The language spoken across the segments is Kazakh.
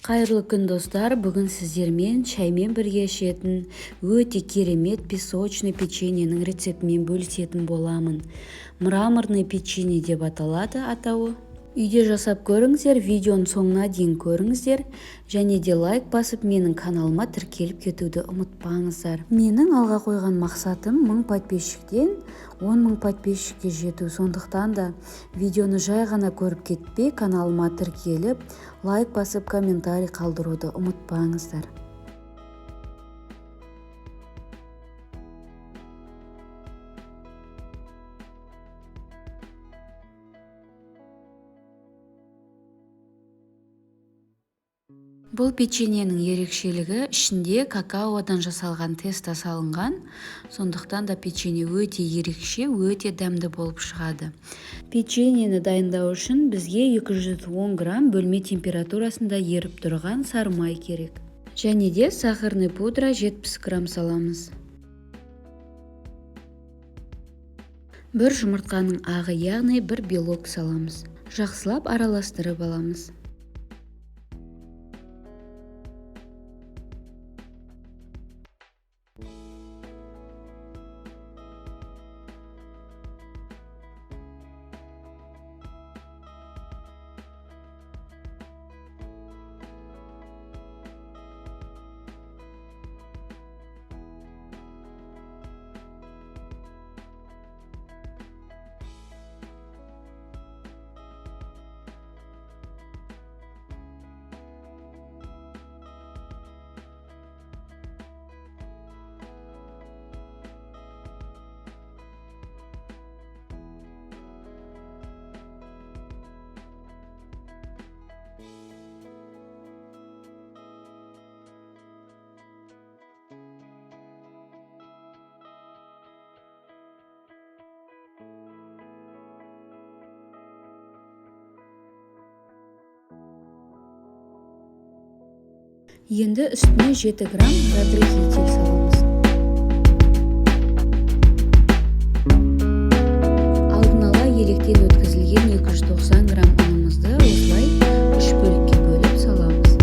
Қайырлы күн достар, бүгін сіздермен шаймен бірге ішетін өте керемет песочный печеньенің рецептімен бөлісетін боламын. Мраморный печенье деп аталады атауы. Үйде жасап көріңіздер, видеоның соңына дейін көріңіздер, және де лайк басып менің каналыма тіркеліп кетуді ұмытпаңыздар. Менің алға қойған мақсатым 1000 подписчиктен 10.000 подписчикке жету, сондықтан да видеоны жай ғана көріп кетпей, каналыма тіркеліп, лайк басып, комментарий қалдыруды ұмытпаңыздар. Бұл печеньенің ерекшелігі ішінде какаодан жасалған теста салынған, сондықтан да печенье өте ерекше, өте дәмді болып шығады. Печеньені дайындау үшін бізге 210 грамм бөлме температурасында еріп тұрған сары май керек. Және де сахарный пудра 70 грамм саламыз. Бір жұмыртқаның ағы, яғни бір белок саламыз. Жақсылап араластырып аламыз. Енді үстіне 7 грамм разрыхлитель саламыз. Алдын ала електен өткізілген 290 грамм ұнымызды осылай 3 бөлікке бөліп саламыз.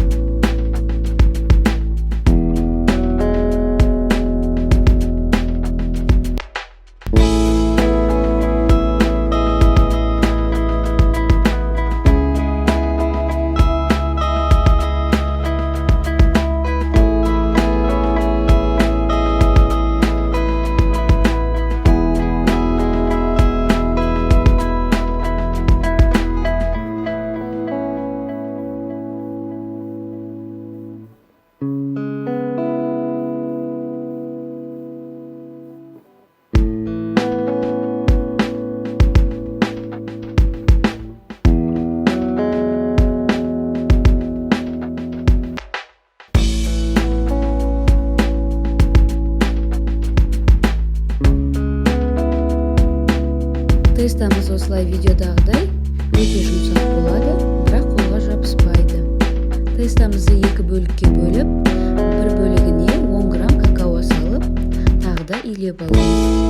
Тестамыз осылай видеодағыдай өте жұмсақ болады, бірақ қолға жабыспайды. Тестамызды 2 бөлікке бөліп, бір бөлігіне 10 грамм какао салып, тағы да илеп аламыз.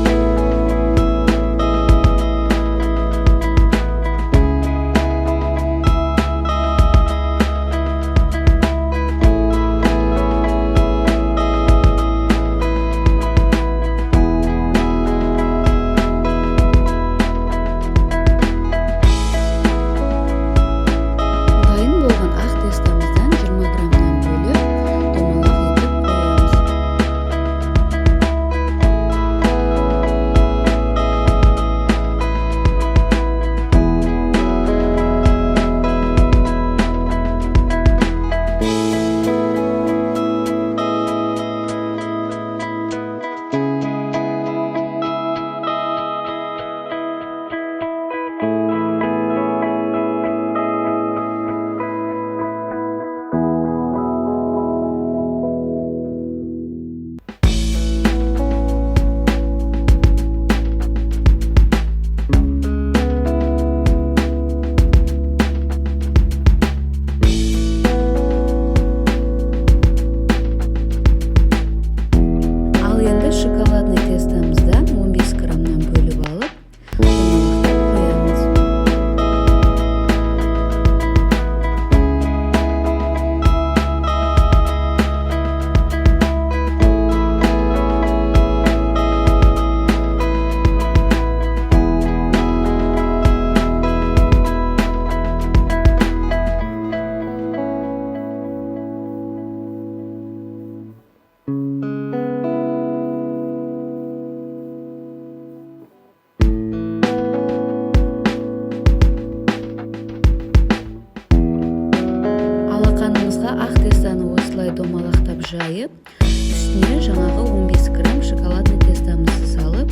жаңағы ақ тестаны осылай домалақтап жайып, үстіне жаңағы 15 грамм шоколадный тестамызды салып,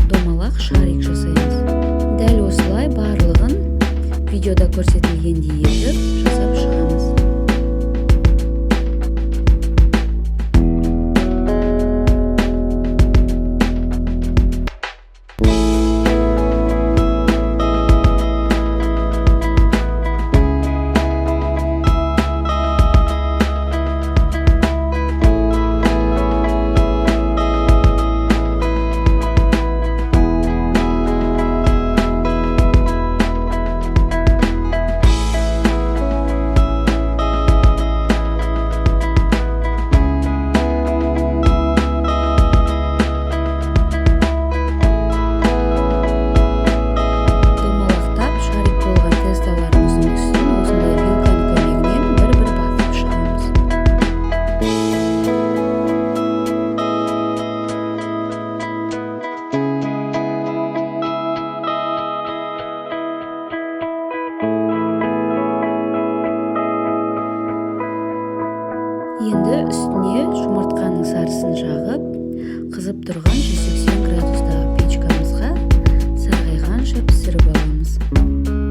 домалақ шарик жасаймыз. Дәл осылай барлығын видеода көрсетілгендей етіп жасап шығамыз. Енді үстіне жұмыртқаның сарысын жағып, қызып тұрған 180 градустағы печкамызға сарғайғанша пісіріп аламыз.